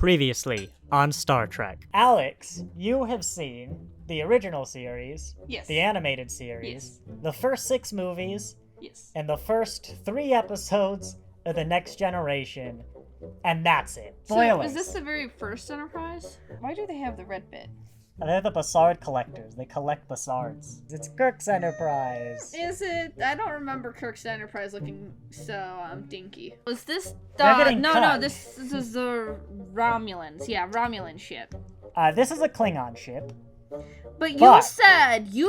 Previously on Star Trek. Alex, you have seen the original series, Yes. the animated series, the first 6 movies, Yes. and the first 3 episodes of The Next Generation, and that's it. Spoilers. So, is this the very first Enterprise? Why do they have the red bit? They're the Bassard collectors. They collect Bassards. It's Kirk's Enterprise. Is it? I don't remember Kirk's Enterprise looking so dinky. Was this They're getting no, cut. this is the Romulans. Yeah, Romulan ship. This is a Klingon ship. But you But-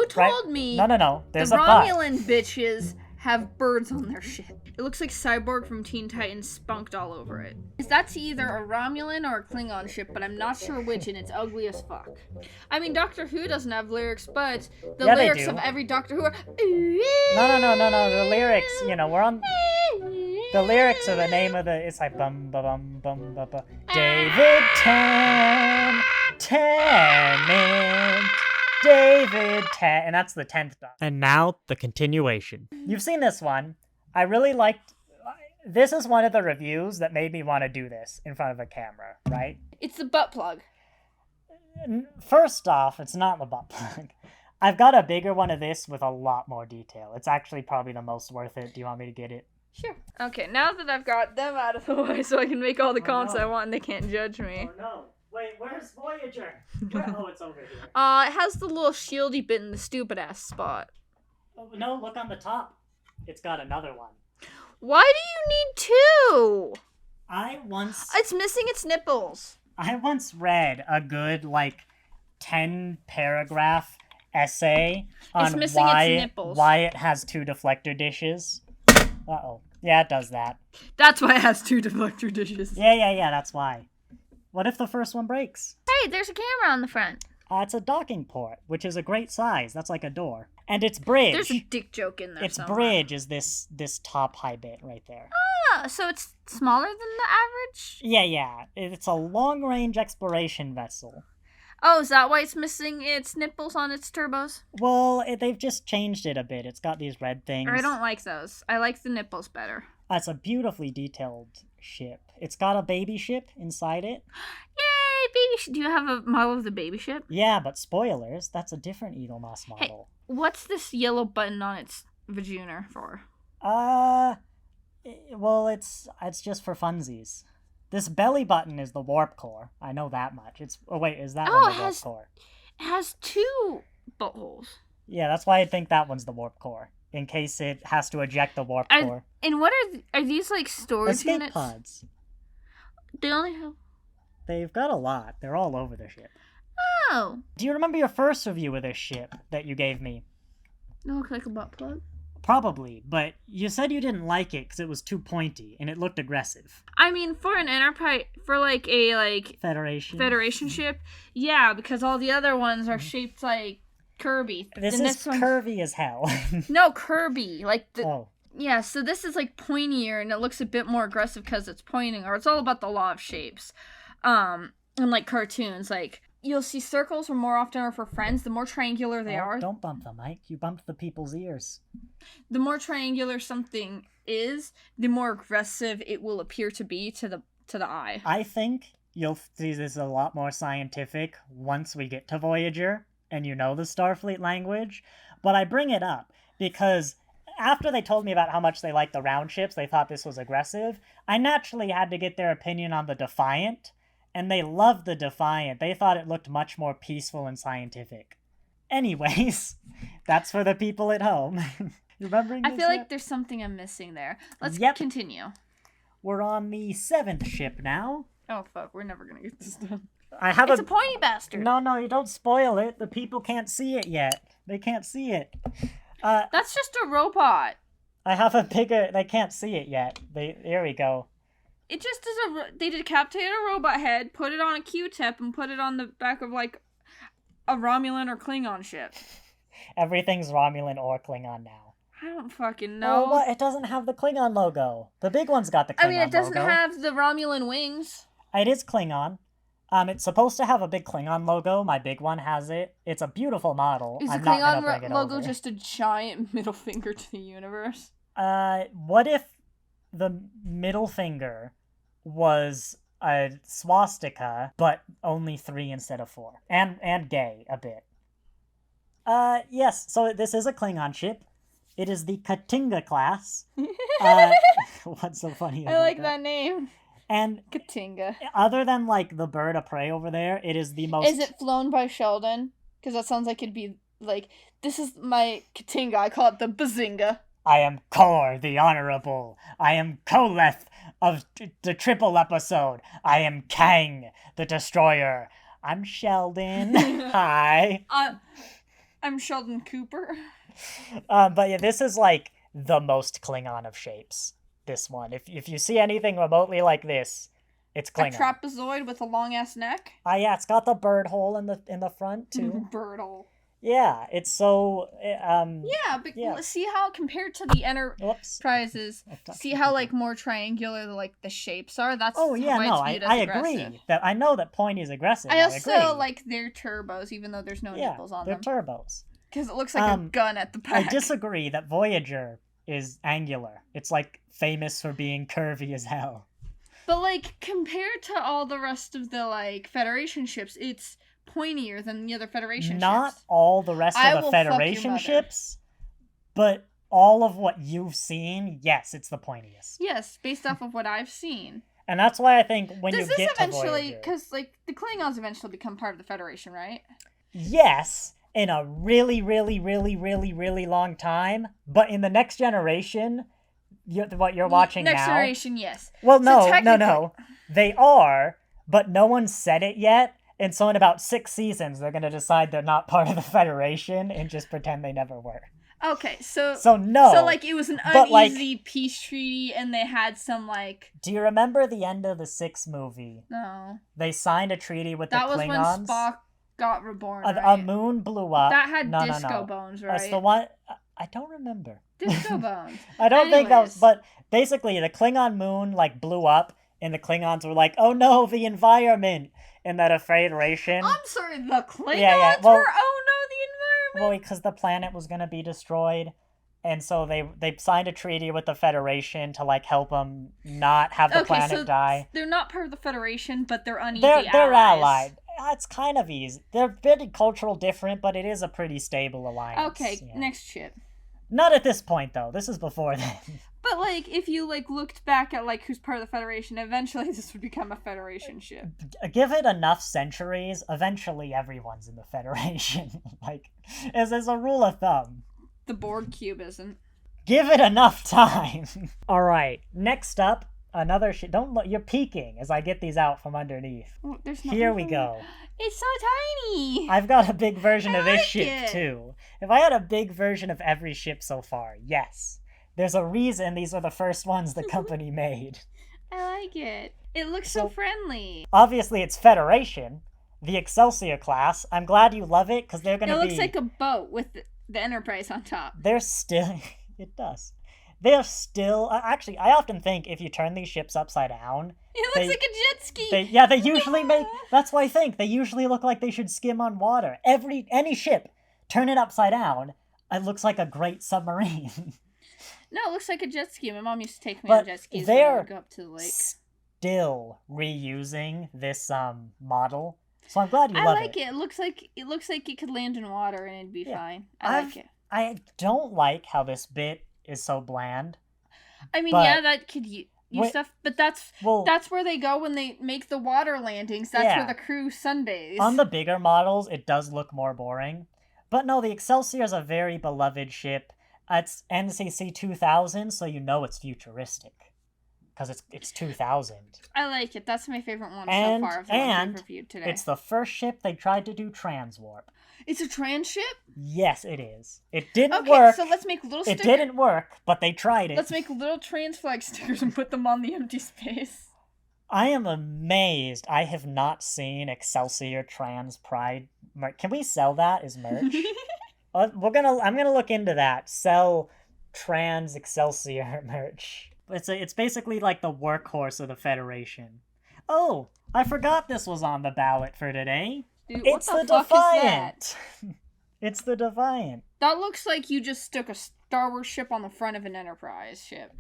told me No. There's the a but. Romulan bitches have birds on their ship. It looks like Cyborg from Teen Titans spunked all over it. That's either a Romulan or a Klingon ship, but I'm not sure which, and it's ugly as fuck. I mean, Doctor Who doesn't have lyrics, but the Yeah, they lyrics do. of every Doctor Who are... No. The lyrics, we're on... The lyrics are the name of the... It's like bum ba bum bum ba ba. David Tennant. David Tennant. And that's the 10th Doctor. And now, the continuation. You've seen this one. I really liked... This is one of the reviews that made me want to do this in front of a camera, right? It's the butt plug. First off, it's not the butt plug. I've got a bigger one of this with a lot more detail. It's actually probably the most worth it. Do you want me to get it? Sure. Okay, now that I've got them out of the way so I can make all the comments no. I want and they can't judge me. Oh no. Wait, where's Voyager? Oh, it's over here. It has the little shieldy bit in the stupid ass spot. Oh, no, look on the top. It's got another one. Why do you need 2? I once It's missing its nipples. read a good 10 paragraph essay on missing its nipples. why it has 2 deflector dishes. Uh-oh. Yeah, it does that. That's why it has 2 deflector dishes. Yeah, that's why. What if the first one breaks? Hey, there's a camera on the front. It's a docking port, which is a great size. That's like a door. And its bridge. There's a dick joke in there Its somewhere. bridge is this top high bit right there. Ah, so it's smaller than the average? Yeah. It's a long-range exploration vessel. Oh, is that why it's missing its nipples on its turbos? Well, they've just changed it a bit. It's got these red things. I don't like those. I like the nipples better. It's a beautifully detailed ship. It's got a baby ship inside it. Yay, baby ship. Do you have a model of the baby ship? Yeah, but spoilers, that's a different Eaglemoss model. What's this yellow button on its vagina for? Well, it's just for funsies. This belly button is the warp core. I know that much. Is that one the warp core? It has 2 buttholes. Yeah, that's why I think that one's the warp core. In case it has to eject the warp core. And what are these storage Escape units? pods. They only have... They've got a lot. They're all over the ship. Oh. Do you remember your first review of this ship that you gave me? It looks like a butt plug. Probably, but you said you didn't like it because it was too pointy and it looked aggressive. I mean, for an Enterprise, for a Federation ship, yeah, because all the other ones are shaped like Kirby. This And is curvy as hell. No, Kirby, Oh. Yeah, so this is pointier and it looks a bit more aggressive because it's pointing, or it's all about the law of shapes. And cartoons, you'll see circles or more often are for friends. The more triangular they are. Don't bump the mic. You bumped the people's ears. The more triangular something is, the more aggressive it will appear to be to the eye. I think you'll see this a lot more scientific once we get to Voyager and you know the Starfleet language. But I bring it up because after they told me about how much they like the round ships, they thought this was aggressive. I naturally had to get their opinion on the Defiant. And they loved the Defiant. They thought it looked much more peaceful and scientific. Anyways, that's for the people at home. You remembering this I feel yet? like there's something I'm missing there. Let's continue. We're on the 7th ship now. Oh, fuck. We're never gonna get this done. It's a pointy bastard. No, you don't spoil it. The people can't see it yet. They can't see it. That's just a robot. I have a bigger... They can't see it yet. There we go. It just is they decapitated a robot head, put it on a Q-tip, and put it on the back of, a Romulan or Klingon ship. Everything's Romulan or Klingon now. I don't fucking know. Oh, what? It doesn't have the Klingon logo. The big one's got the Klingon logo. I mean, it doesn't have the Romulan wings. It is Klingon. It's supposed to have a big Klingon logo. My big one has it. It's a beautiful model. Is the Klingon logo just a giant middle finger to the universe? What if the middle finger was a swastika, but only 3 instead of 4. And gay a bit. Yes, so this is a Klingon ship. It is the Katinga class. What's so funny about I like that name. And Katinga. other than, like, the bird of prey over there, it is the most... Is it flown by Sheldon? Because that sounds like it'd be, like, this is my Katinga. I call it the Bazinga. I am Kor, the Honorable. I am Koleth of the triple episode. I am Kang, the Destroyer. I'm Sheldon. Hi. I'm Sheldon Cooper. But yeah, this is, like, the most Klingon of shapes. This one. If you see anything remotely like this, it's Klingon. A trapezoid with a long-ass neck? Yeah, it's got the bird hole in the front, too. Bird hole. Yeah, it's so, Yeah, but see how, compared to the Enterprises, see how, like, more triangular, like, the shapes are? That's oh, yeah, why no, it's viewed as I aggressive. agree. That I know that Pointy is aggressive. I also agree. like their turbos, even though there's no nipples on them. They're turbos. Because it looks like a gun at the back. I disagree that Voyager is angular. It's, like, famous for being curvy as hell. But, like, compared to all the rest of the, like, Federation ships, it's pointier than the other Federation ships. Not all the rest of the Federation ships, but all of what you've seen, yes, it's the pointiest. Yes, based off of what I've seen. And that's why I think when Does you this get to eventually, Voyager... because, like, the Klingons eventually become part of the Federation, right? Yes, in a really, really, really, really, really long time, but in the next generation... what you're watching Next now. generation, yes. Well, So no. They are, but no one said it yet. And so in about 6 seasons, they're going to decide they're not part of the Federation and just pretend they never were. Okay, so no. So, like, it was an uneasy peace treaty, and they had some, like... Do you remember the end of the 6th movie? No. They signed a treaty with the Klingons. That was when Spock got reborn, right? A moon blew up. That had disco bones, right? That's the one... I don't remember. Disco bones. I don't think that was... But basically, the Klingon moon, like, blew up, and the Klingons were like, oh no, the environment! And that a Federation... I'm sorry, the Klingons were, oh no, the environment? Well, because the planet was going to be destroyed, and so they signed a treaty with the Federation to, like, help them not have the planet die. They're not part of the Federation, but they're uneasy They're allied. It's kind of easy. They're very cultural different, but it is a pretty stable alliance. Okay, next ship. Not at this point, though. This is before then. But, like, if you, like, looked back at, like, who's part of the Federation, eventually this would become a Federation ship. Give it enough centuries, eventually everyone's in the Federation. Like, as a rule of thumb. The Borg cube isn't. Give it enough time. Alright, next up, another ship. Don't look, you're peeking as I get these out from underneath. Oh, Here we go. It's so tiny! I've got a big version of this ship, too. If I had a big version of every ship so far, yes. There's a reason these are the first ones the company made. I like it. It looks so friendly. Obviously, it's Federation. The Excelsior class. I'm glad you love it, because they're going to be... It looks like a boat with the Enterprise on top. They're still... It does. They're still... Actually, I often think if you turn these ships upside down... It looks like a jet ski! They usually make... That's what I think. They usually look like they should skim on water. Any ship, turn it upside down, it looks like a great submarine. No, it looks like a jet ski. My mom used to take me on jet skis when I would go up to the lake. Still reusing this model, so I'm glad you love it. I like it. It looks like it could land in water and it'd be fine. I like it. I don't like how this bit is so bland. I mean, that could use stuff, but that's where they go when they make the water landings. That's where the crew sunbathes. On the bigger models, it does look more boring, but no, the Excelsior is a very beloved ship. It's NCC 2000, so you know it's futuristic. Because it's 2000. I like it. That's my favorite one so far of the one we've reviewed today. It's the first ship they tried to do transwarp. It's a trans ship? Yes, it is. It didn't work. Okay, so let's make little stickers. It didn't work, but they tried it. Let's make little trans flag stickers and put them on the empty space. I am amazed I have not seen Excelsior Trans Pride merch. Can we sell that as merch? I'm gonna look into that. Sell trans Excelsior merch. It's basically like the workhorse of the Federation. Oh, I forgot this was on the ballot for today. Dude, it's what the fuck Defiant. Is that? It's the Defiant. That looks like you just stuck a Star Wars ship on the front of an Enterprise ship.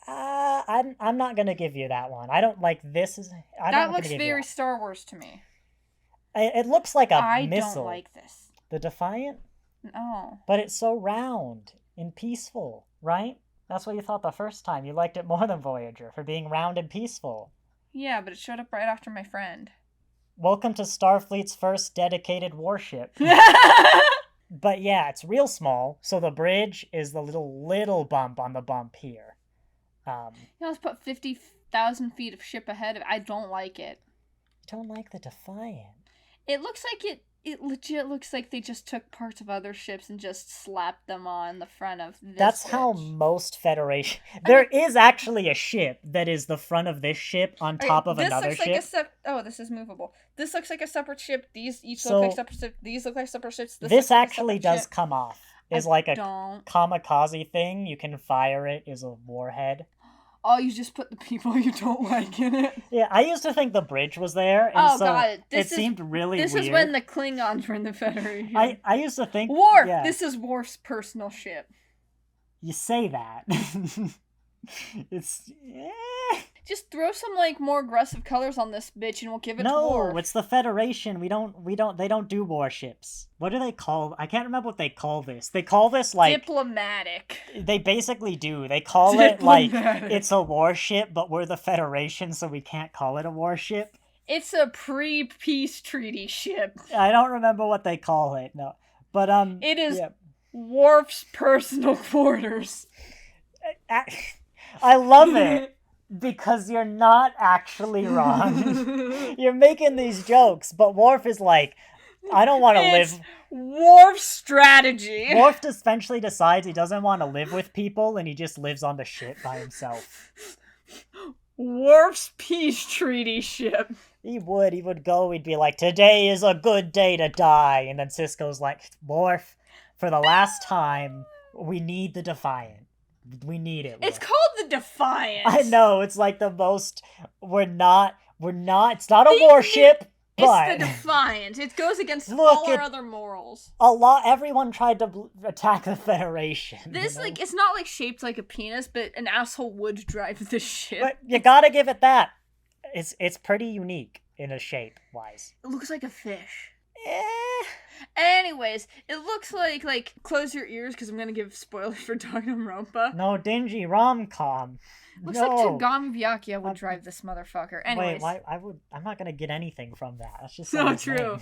I'm not gonna give you that one. I don't like this. I'm That not looks gonna give very you Star Wars to me. It looks like a I missile. don't like this. The Defiant, No. but it's so round and peaceful, right? That's what you thought the first time. You liked it more than Voyager for being round and peaceful. Yeah, but it showed up right after my friend. Welcome to Starfleet's first dedicated warship. But yeah, it's real small, so the bridge is the little bump on the bump here. Let's put 50,000 feet of ship ahead of it. I don't like it. You don't like the Defiant? It looks like it legit looks like they just took parts of other ships and just slapped them on the front of this. That's how most Federation... There is actually a ship that is the front of this ship on top of another ship. Oh, this is movable. This looks like a separate ship. These each look like separate ships. These look like separate ships. This actually does come off. Is like a don't. kamikaze thing. You can fire it as a warhead. Oh, you just put the people you don't like in it. Yeah, I used to think the bridge was there, and God, it seemed really weird. This is when the Klingons were in the Federation. I used to think... Worf! Yeah. This is Worf's personal ship. You say that. It's... Just throw some, more aggressive colors on this bitch and we'll give it to Worf. No, it's the Federation. They don't do warships. What do they call... I can't remember what they call this. They call this, Diplomatic. They basically do. They call it, it's a warship, but we're the Federation, so we can't call it a warship. It's a pre-peace treaty ship. I don't remember what they call it, no. But, It is Worf's personal quarters. I love it. Because you're not actually wrong. You're making these jokes, but Worf is like, I don't want to live... Worf's strategy. Worf eventually decides he doesn't want to live with people, and he just lives on the ship by himself. Worf's peace treaty ship. He would go, he'd be like, today is a good day to die. And then Sisko's like, Worf, for the last time, we need the Defiant. We need it. It's called the Defiant. I know, it's like the most... it's not a warship, but... It's the Defiant. It goes against all our other morals. Everyone tried to attack the Federation. This, it's not, shaped like a penis, but an asshole would drive the ship. But you gotta give it that. It's pretty unique in a shape-wise. It looks like a fish. Anyways, it looks like close your ears because I'm gonna give spoilers for Danganronpa. No, dingy rom-com. Looks like Tagami Vyakia would drive this motherfucker. Anyways. Wait, I'm not gonna get anything from that. That's just so true.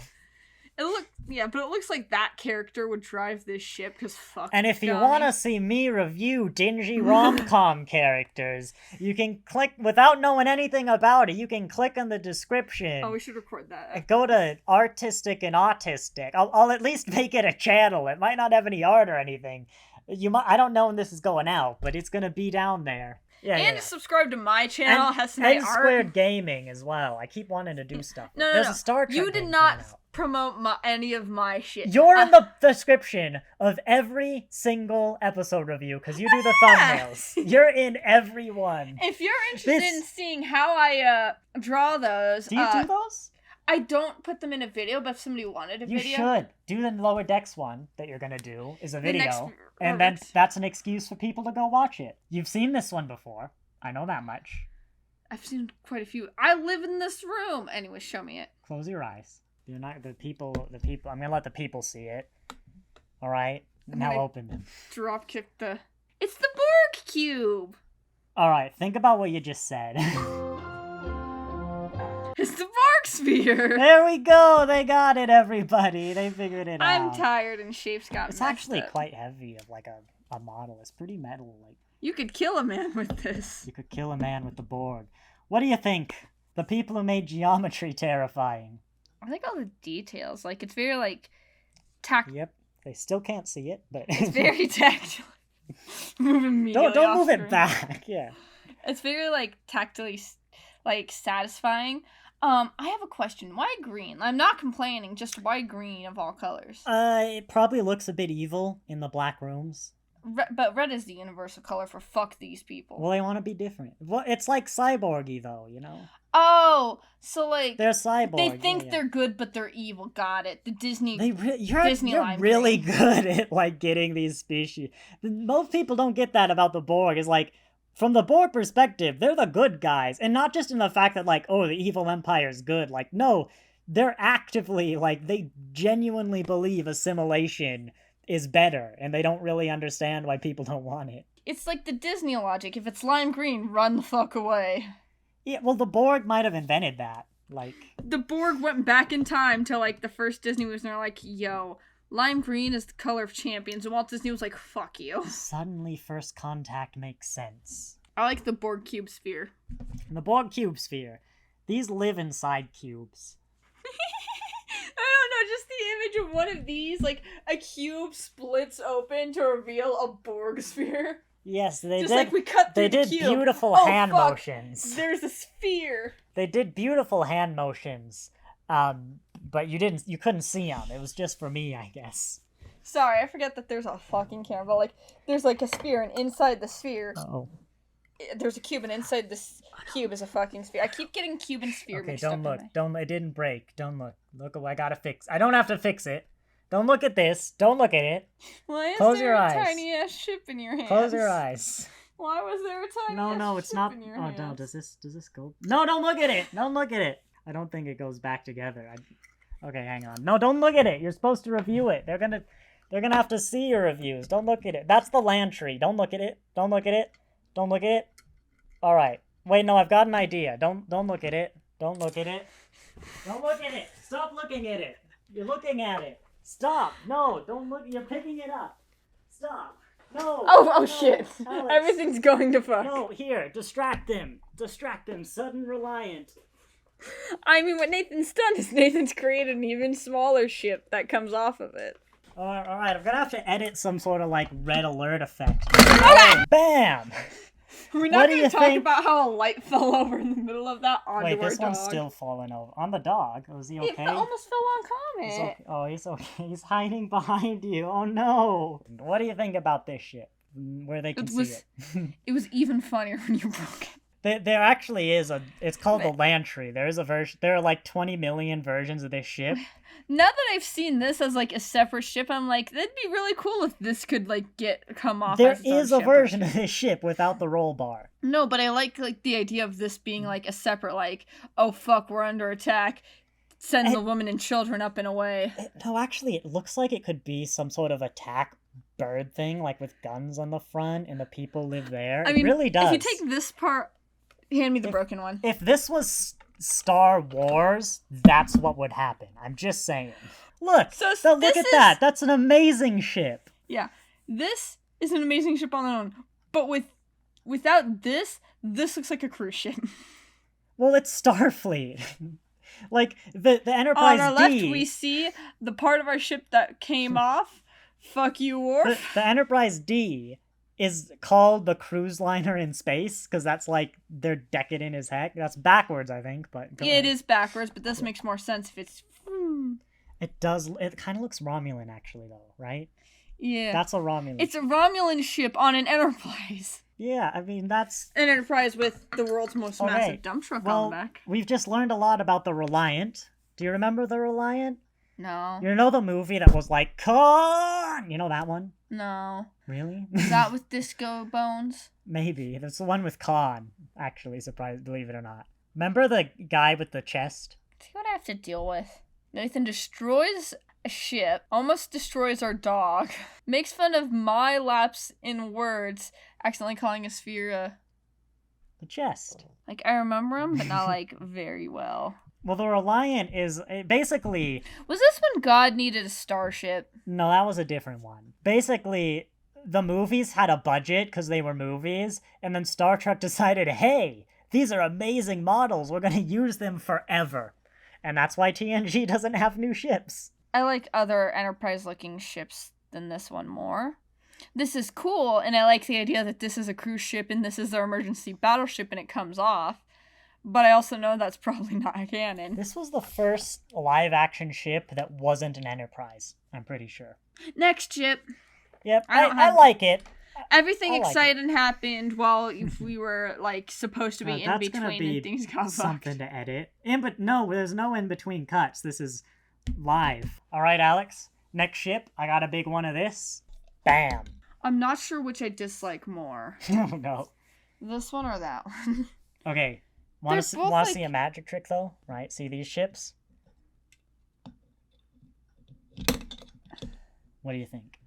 But it looks like that character would drive this ship because fuck. And if you want to see me review dingy rom-com characters, you can click, without knowing anything about it, you can click on the description. Oh, we should record that. Go to Artistic and Autistic. I'll at least make it a channel. It might not have any art or anything. I don't know when this is going out, but it's gonna be down there. Yeah, subscribe to my channel. And, has and Squared Gaming as well. I keep wanting to do stuff. There's a Star Trek You did not promote any of my shit. You're in the description of every single episode review because you do the thumbnails. You're in every one. If you're interested in seeing how I draw those, do you do those? I don't put them in a video, but if somebody wanted a video... You should. Do the Lower Decks one that you're going to do is a video, and then that's an excuse for people to go watch it. You've seen this one before. I know that much. I've seen quite a few. I live in this room! Anyway, show me it. Close your eyes. You're not... The people... I'm going to let the people see it. Alright? Now open them. Dropkick the... It's the Borg Cube! Alright, think about what you just said. It's the Borg Sphere! There we go! They got it, everybody! They figured it out. I'm tired and shapes got It's actually quite heavy of a model. It's pretty metal. You could kill a man with this. You could kill a man with the Borg. What do you think? The people who made geometry terrifying. I like all the details. It's very, Yep. They still can't see it, but... It's very tactile. Moving me. Don't move it back. Yeah. It's very, tactily, satisfying. I have a question. Why green? I'm not complaining, just why green of all colors? It probably looks a bit evil in the black rooms. But red is the universal color for fuck these people. Well, they want to be different. Well, it's like cyborgy, though, you know? Oh, so they're cyborg. They think they're good, but they're evil. Got it. The Disney. You're really good at getting these species. Most people don't get that about the Borg. It's From the Borg perspective, they're the good guys, and not just in the fact that, like, oh, the evil empire's good. Like, no, they're actively, like, they genuinely believe assimilation is better, and they don't really understand why people don't want it. It's like the Disney logic. If it's lime green, run the fuck away. Yeah, well, the Borg might have invented that. Like, the Borg went back in time to, like, the first Disney movies, and they're like, yo, lime green is the color of champions, and Walt Disney was like, fuck you. Suddenly First Contact makes sense. I like the Borg cube sphere. And the Borg cube sphere. These live inside cubes. I don't know, just the image of one of these, like, a cube splits open to reveal a Borg sphere. Yes, they just did. Like we cut through they did the cube. beautiful oh, hand fuck. motions. There's a sphere. They did beautiful hand motions, but you couldn't see them. It was just for me, I guess. Sorry, I forget that there's a fucking camera. But, like, there's like a sphere, and inside the sphere, there's a cube, and inside this cube is a fucking sphere. I keep getting cube and sphere mixed up. Okay, don't look. Don't. It didn't break. Don't look. Look. I gotta fix. I don't have to fix it. Don't look at this. Don't look at it. Why is Close there your a eyes. tiny ass ship in your hands? Close your eyes. Why was there a tiny ass No, it's ship not. in your Oh hands? no, does this go? No, don't look at it. Don't look at it. I don't think it goes back together. Okay, hang on. No, don't look at it. You're supposed to review it. They're gonna have to see your reviews. Don't look at it. That's the land tree. Don't look at it. Don't look at it. Don't look at it. All right. Wait, no, I've got an idea. Don't look at it. Don't look at it. Don't look at it. Stop looking at it. You're looking at it. Stop. No, don't look. You're picking it up. Stop. No. Oh no, shit. Alex. Everything's going to fuck. No, here. Distract them. Distract them. Sudden Reliant. I mean, what Nathan's done is Nathan's created an even smaller ship that comes off of it. Alright, I'm gonna have to edit some sort of, like, red alert effect. Oh, bam! We're not going to talk about how a light fell over in the middle of that onto Wait, our this dog. one's still falling over. On the dog? Was he okay? It almost fell on He's Comet. okay. Oh, he's okay. He's hiding behind you. Oh, no. What do you think about this ship? Where they can see it? It was even funnier when you broke it. There actually is it's called the land tree. There is a version, there are like 20 million versions of this ship. Now that I've seen this as like a separate ship, I'm like, that'd be really cool if this could like come off. There as its own is a ship. version of this ship without the roll bar. No, but I like the idea of this being like a separate, like, oh fuck, we're under attack. Send the women and children up and away. No, actually, it looks like it could be some sort of attack bird thing, like with guns on the front, and the people live there. I mean, it really does. If you take this part, hand me the broken one. If this was Star Wars, that's what would happen. I'm just saying. Look, look at that. That's an amazing ship. Yeah, this is an amazing ship on its own, but without this looks like a cruise ship. Well, it's Starfleet. Like the Enterprise D. On our left, we see the part of our ship that came off. Fuck you, Worf. The Enterprise D is called the cruise liner in space because that's like they're decadent as heck. That's backwards, I think, but it is backwards, but this makes more sense if it's. It does. It kind of looks Romulan, actually, though, right? Yeah, that's a Romulan. It's a Romulan ship on an Enterprise. Yeah, I mean that's an Enterprise with the world's most massive dump truck on the back. We've just learned a lot about the Reliant. Do you remember the Reliant? No. You know the movie that was like, Khan? You know that one? No. Really? Is that with Disco Bones? Maybe. That's the one with Khan, actually, believe it or not. Remember the guy with the chest? See what I have to deal with. Nathan destroys a ship, almost destroys our dog, makes fun of my lapse in words, accidentally calling a sphere the chest. Like, I remember him, but not, like, very well. Well, the Reliant is basically... Was this when God needed a starship? No, that was a different one. Basically, the movies had a budget because they were movies, and then Star Trek decided, hey, these are amazing models. We're going to use them forever. And that's why TNG doesn't have new ships. I like other Enterprise-looking ships than this one more. This is cool, and I like the idea that this is a cruise ship and this is their emergency battleship and it comes off. But I also know that's probably not canon. This was the first live-action ship that wasn't an Enterprise, I'm pretty sure. Next ship. Yep, I like it. Everything exciting happened while we were, like, supposed to be in between and things got fucked. Something to edit. But no, there's no in-between cuts. This is live. All right, Alex. Next ship. I got a big one of this. Bam. I'm not sure which I dislike more. Oh, no. This one or that one? Okay. Want They're to both, like- see a magic trick, though? Right? See these ships? What do you think?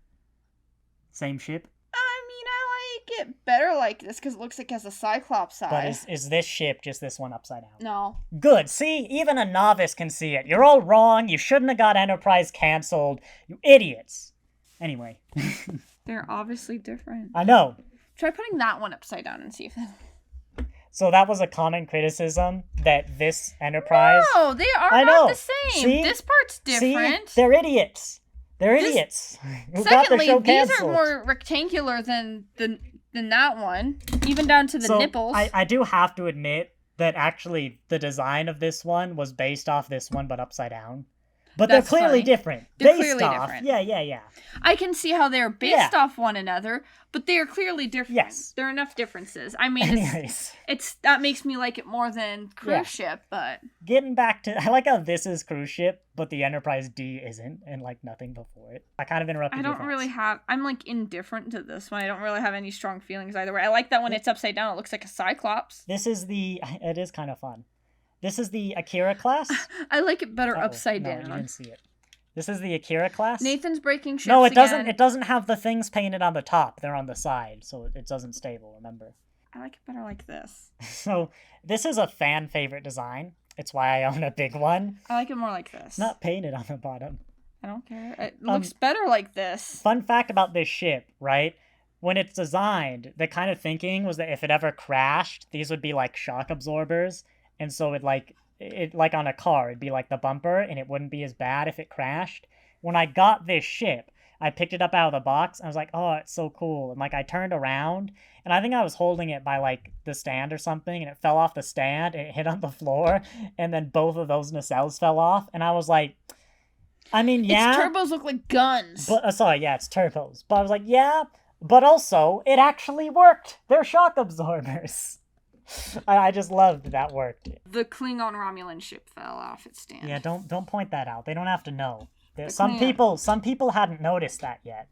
Same ship? I mean, I like it better like this because it looks like it has a Cyclops eye. But is this ship just this one upside down? No. Good. See? Even a novice can see it. You're all wrong. You shouldn't have got Enterprise canceled. You idiots. Anyway. They're obviously different. I know. Try putting that one upside down and see if that... So that was a common criticism that this Enterprise... No, they are I not know. the same. See? This part's different. See? They're idiots. They're This- idiots. Who got the Secondly, show these canceled. are more rectangular than that one, even down to the So, nipples. I do have to admit that actually the design of this one was based off this one, but upside down. But That's they're clearly funny. different. They're based clearly off. different. Yeah. I can see how they're based Yeah. off one another, but they are clearly different. Yes. There are enough differences. I mean, Anyways, it's that makes me like it more than cruise Yeah. ship, but getting back to... I like how this is cruise ship, but the Enterprise D isn't, and like nothing before it. I kind of interrupted I your don't thoughts. really have. I'm like indifferent to this one. I don't really have any strong feelings either way. I like that when it's upside down, it looks like a Cyclops. This is the... It is kind of fun. This is the Akira Class. I like it better Uh-oh, upside no, you down. didn't see it. This is the Akira Class. Nathan's breaking ships No, it doesn't. again. It doesn't have the things painted on the top. They're on the side, so it doesn't stable. Remember. I like it better like this. So this is a fan favorite design. It's why I own a big one. I like it more like this. It's not painted on the bottom. I don't care. It looks better like this. Fun fact about this ship, right? When it's designed, the kind of thinking was that if it ever crashed, these would be like shock absorbers, and so it like on a car, it'd be like the bumper, and it wouldn't be as bad if it crashed. When I got this ship, I picked it up out of the box. I was like, oh, it's so cool. And like I turned around, and I think I was holding it by like the stand or something, and it fell off the stand, and it hit on the floor, and then both of those nacelles fell off, and I was like, I mean, yeah. Its turbos look like guns. But sorry, yeah, it's turbos. But I was like, yeah, but also it actually worked. They're shock absorbers. I just loved that worked. The Klingon Romulan ship fell off its stand. Yeah, don't point that out. They don't have to know. Klingon- Some people hadn't noticed that yet.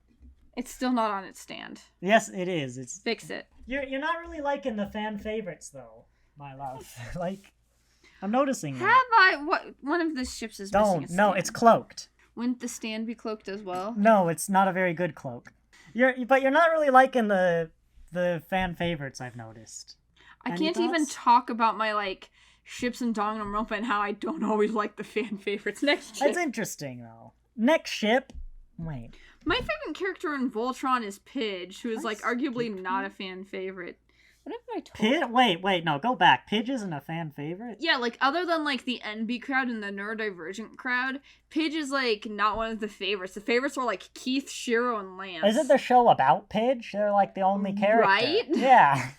It's still not on its stand. Yes, it is. It's Fix it. you're not really liking the fan favorites though, my love. Like, I'm noticing Have that. I? What? One of the ships is missing Don't. its No, stand. it's cloaked. Wouldn't the stand be cloaked as well? No, it's not a very good cloak. But you're not really liking the fan favorites, I've noticed. I Any can't even thoughts? talk about my like ships in Danganronpa and how I don't always like the fan favorites. Next ship. That's interesting though. Next ship. Wait. My favorite character in Voltron is Pidge, who is I like skip arguably not a fan favorite. What have I told? Wait, no, go back. Pidge isn't a fan favorite? Yeah, like other than like the NB crowd and the neurodivergent crowd, Pidge is like not one of the favorites. The favorites were like Keith, Shiro, and Lance. Isn't the show about Pidge? They're like the only character. Right? Yeah.